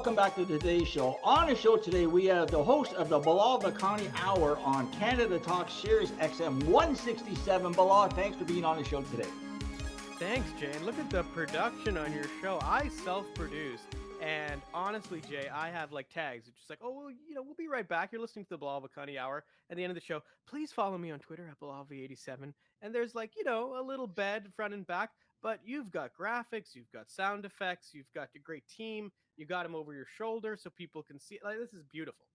welcome back to today's show. On the show today, we have the host of the Bilal Vakani Hour on Canada Talk Sirius XM 167. Bilal, thanks for being on the show today. Thanks, Jay. And look at the production on your show. I self-produce. And honestly, Jay, I have like tags. It's just like, oh, well, we'll be right back. You're listening to the Bilal Vakani Hour. At the end of the show, please follow me on Twitter at BilalV87. And there's like, a little bed front and back. But you've got graphics, you've got sound effects, you've got a great team. You got them over your shoulder so people can see it. Like, this is beautiful.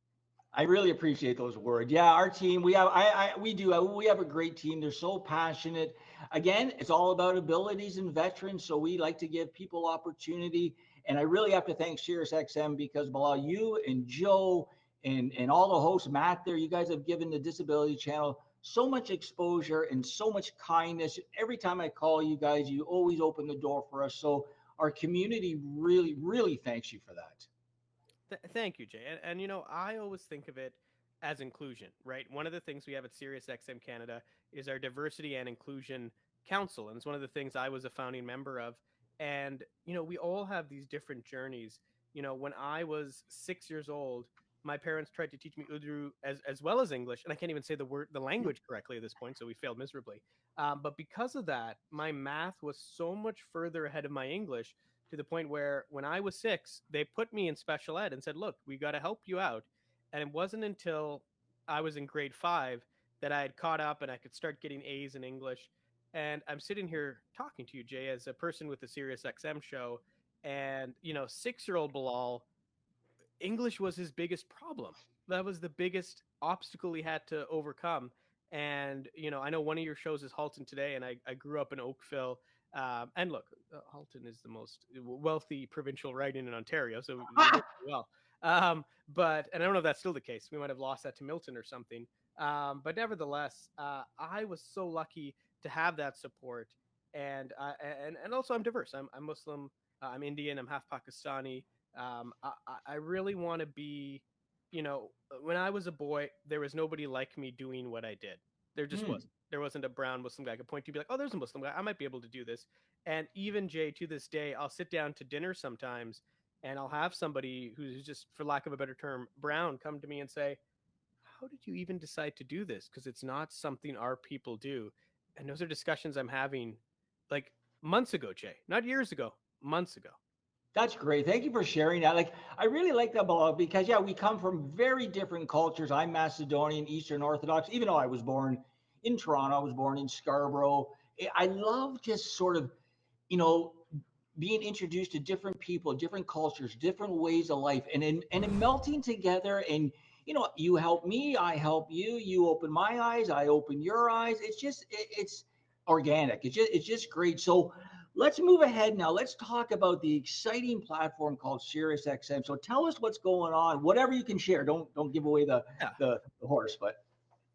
I really appreciate those words. Yeah, our team, we have we have a great team. They're so passionate. Again, it's all about abilities and veterans, so we like to give people opportunity. And I really have to thank Sirius XM because Bilal, you and Joe and all the hosts, Matt there, you guys have given the Disability Channel so much exposure and so much kindness. Every time I call you guys, you always open the door for us. So our community really, really thanks you for that. Thank you, Jay. And I always think of it as inclusion, right? One of the things we have at Sirius XM Canada is our Diversity and Inclusion Council. And it's one of the things I was a founding member of. And, we all have these different journeys. When I was 6 years old, my parents tried to teach me Urdu as well as English. And I can't even say the language correctly at this point. So we failed miserably. But because of that, my math was so much further ahead of my English to the point where when I was 6, they put me in special ed and said, look, we got to help you out. And it wasn't until I was in grade 5 that I had caught up and I could start getting A's in English. And I'm sitting here talking to you, Jay, as a person with the Sirius XM show. And, 6-year-old Bilal, English was his biggest problem. That was the biggest obstacle he had to overcome. And, I know one of your shows is Halton Today, and I grew up in Oakville. And look, Halton is the most wealthy provincial riding in Ontario, so well. But I don't know if that's still the case. We might have lost that to Milton or something. But nevertheless, I was so lucky to have that support, and also I'm diverse. I'm Muslim. I'm Indian. I'm half Pakistani. I really want to be. When I was a boy, there was nobody like me doing what I did. There just wasn't. There wasn't a brown Muslim guy I could point to, be like, oh, there's a Muslim guy. I might be able to do this. And even, Jay, to this day, I'll sit down to dinner sometimes and I'll have somebody who's just, for lack of a better term, brown, come to me and say, how did you even decide to do this? Because it's not something our people do. And those are discussions I'm having like months ago, Jay, not years ago, months ago. That's great. Thank you for sharing that. Like, I really like that, Bilal, because yeah, we come from very different cultures. I'm Macedonian, Eastern Orthodox, even though I was born in Toronto, I was born in Scarborough. I love just sort of, being introduced to different people, different cultures, different ways of life, and in melting together. And you help me, I help you. You open my eyes, I open your eyes. It's organic. It's just great. So let's move ahead now. Let's talk about the exciting platform called Sirius XM. So tell us what's going on. Whatever you can share. Don't give away the horse, but.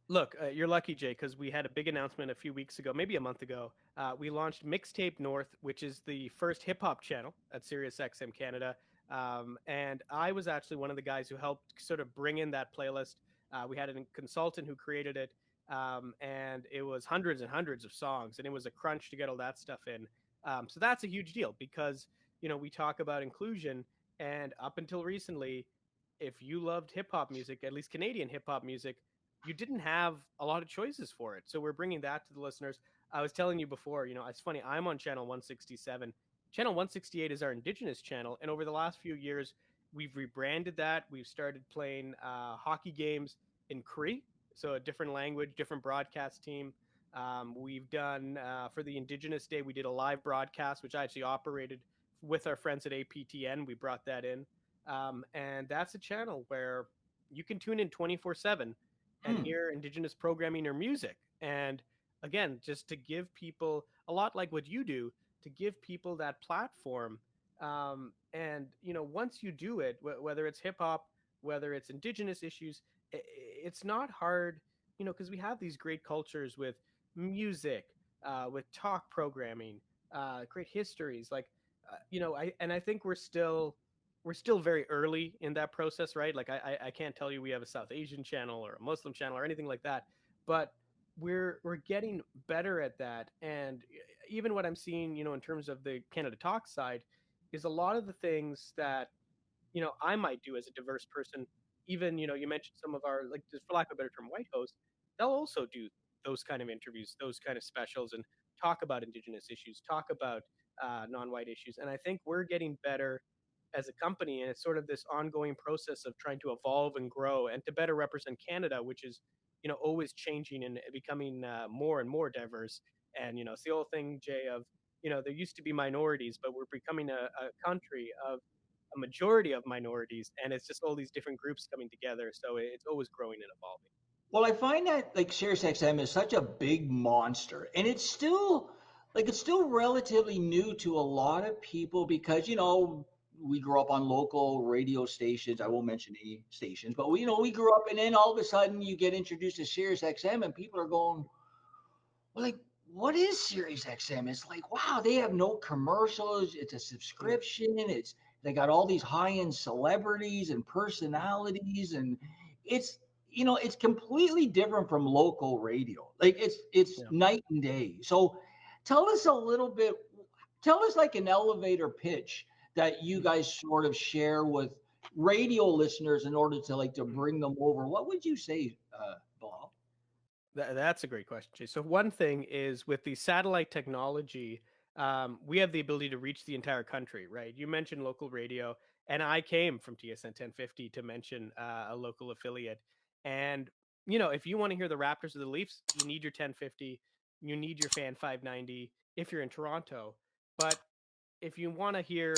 Look, you're lucky, Jay, because we had a big announcement a few weeks ago, maybe a month ago. We launched Mixtape North, which is the first hip-hop channel at Sirius XM Canada. And I was actually one of the guys who helped sort of bring in that playlist. We had a consultant who created it, and it was hundreds and hundreds of songs, and it was a crunch to get all that stuff in. So that's a huge deal because, we talk about inclusion, and up until recently, if you loved hip-hop music, at least Canadian hip-hop music, you didn't have a lot of choices for it. So we're bringing that to the listeners. I was telling you before, it's funny, I'm on channel 167. Channel 168 is our Indigenous channel. And over the last few years, we've rebranded that. We've started playing hockey games in Cree, so a different language, different broadcast team. We've done, for the Indigenous Day, we did a live broadcast, which I actually operated with our friends at APTN. We brought that in. And that's a channel where you can tune in 24/7 and hear Indigenous programming or music. And again, just to give people, a lot like what you do, to give people that platform. And, once you do it, whether it's hip hop, whether it's Indigenous issues, it's not hard, because we have these great cultures with music, with talk programming, great histories. Like, I think we're still very early in that process, right? Like I can't tell you we have a South Asian channel or a Muslim channel or anything like that, but we're getting better at that. And even what I'm seeing, in terms of the Canada Talk side, is a lot of the things that I might do as a diverse person. Even, you mentioned some of our, like, just for lack of a better term, white hosts, they'll also do those kind of interviews, those kind of specials, and talk about Indigenous issues, talk about non-white issues. And I think we're getting better as a company, and it's sort of this ongoing process of trying to evolve and grow and to better represent Canada, which is, always changing and becoming more and more diverse. And it's the old thing, Jay, of there used to be minorities, but we're becoming a country of a majority of minorities, and it's just all these different groups coming together. So it's always growing and evolving. Well, I find that like SiriusXM is such a big monster, and it's still relatively new to a lot of people because we grew up on local radio stations. I won't mention any stations, but we grew up, and then all of a sudden you get introduced to SiriusXM, and people are going, well, like, what is Sirius XM? It's like, wow, they have no commercials. It's a Mm, subscription. They got all these high-end celebrities and personalities, and it's it's completely different from local radio. Like it's yeah. night and day. So tell us a little bit, tell us like an elevator pitch that you Mm, guys sort of share with radio listeners in order to like to mm. bring them over. What would you say, Bilal? That's a great question, Jay. So one thing is with the satellite technology, we have the ability to reach the entire country, right? You mentioned local radio, and I came from TSN 1050 to mention a local affiliate. And if you want to hear the Raptors or the Leafs, you need your 1050, you need your Fan 590 if you're in Toronto. But if you want to hear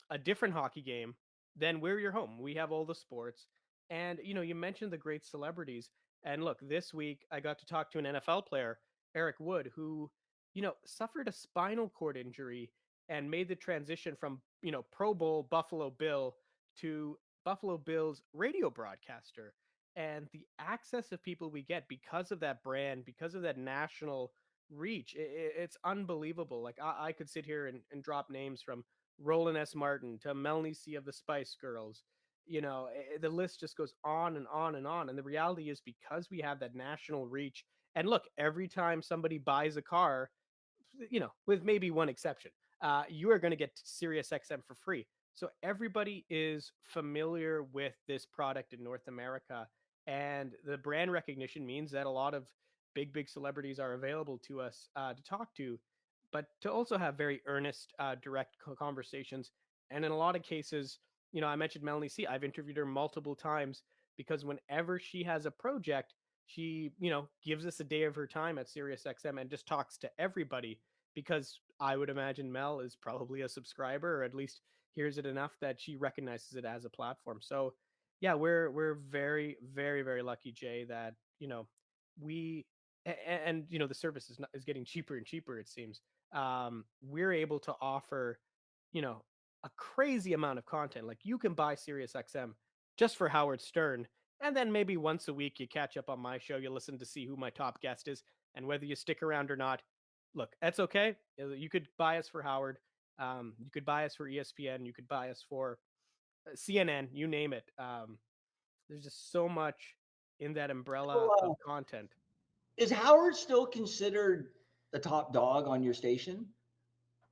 a different hockey game, then we're your home. We have all the sports. And you mentioned the great celebrities. And look, this week I got to talk to an NFL player, Eric Wood, who, suffered a spinal cord injury and made the transition from, Pro Bowl Buffalo Bill to Buffalo Bills radio broadcaster. And the access of people we get because of that brand, because of that national reach, it's unbelievable. Like I could sit here and drop names from Roland S. Martin to Melanie C. of the Spice Girls. The list just goes on and on and on. And the reality is because we have that national reach, and look, every time somebody buys a car, with maybe one exception, you are going to get Sirius XM for free. So everybody is familiar with this product in North America. And the brand recognition means that a lot of big celebrities are available to us to talk to, but to also have very earnest, direct conversations. And in a lot of cases, I mentioned Melanie C. I've interviewed her multiple times because whenever she has a project, she, gives us a day of her time at SiriusXM and just talks to everybody because I would imagine Mel is probably a subscriber or at least hears it enough that she recognizes it as a platform. So yeah, we're very lucky, Jay, that we and the service is getting cheaper and cheaper, it seems. We're able to offer you know a crazy amount of content. Like you can buy SiriusXM just for Howard Stern, and then maybe once a week you catch up on my show, you listen to see who my top guest is, and whether you stick around or not, look, that's okay. You could buy us for Howard, you could buy us for ESPN, you could buy us for CNN, you name it. There's just so much in that umbrella of Well, content. is Howard still considered the top dog on your station?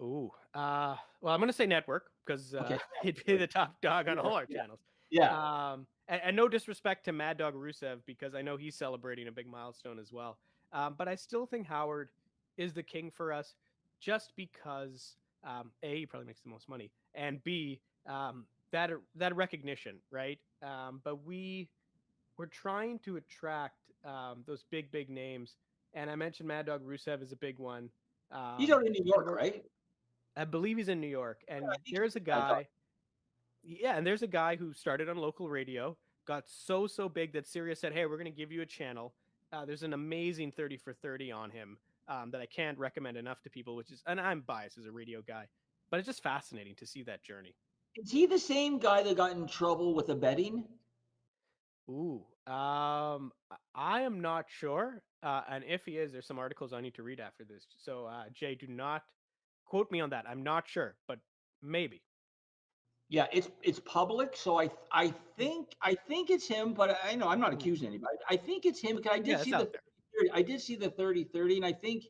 Ooh, well, I'm gonna say network because Okay. he'd be the top dog on Yeah, all our yeah, channels. yeah. And no disrespect to Mad Dog Rusev because I know he's celebrating a big milestone as well. But I still think Howard is the king for us, just because a he probably makes the most money, and b that recognition, right? But we're trying to attract those big names, and I mentioned Mad Dog Rusev is a big one. He's Um, out in New and York, we're right? I believe he's in New York, Yeah, and I think there's a I thought. guy. Yeah, and there's a guy who started on local radio, got so big that Sirius said, "Hey, we're going to give you a channel." There's an amazing 30 for 30 on him that I can't recommend enough to people. Which is, and I'm biased as a radio guy, but it's just fascinating to see that journey. Is he the same guy that got in trouble with the betting? Ooh, I am not sure, and if he is, there's some articles I need to read after this. So, Jay, do not quote me on that. I'm not sure, but maybe. Yeah, it's public, so Mm, I think it's him, but I know I'm not mm. accusing anybody. I think it's him because Yeah, it's out there. I did see the 30-30, and I think,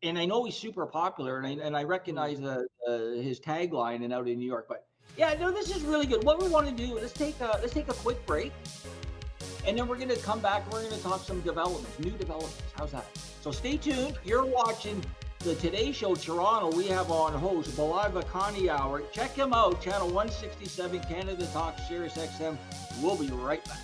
and I know he's super popular, and I Mm, recognize his tagline and out in New York, but Yeah, no, this is really good. What we want to do, let's take a quick break, and then we're going to come back and we're going to talk some developments, new developments. How's that? So stay tuned. You're watching the Today Show Toronto. We have on host Bilal Vakani Hour. Check him out, channel 167, Canada Talk, Sirius XM. We'll be right back.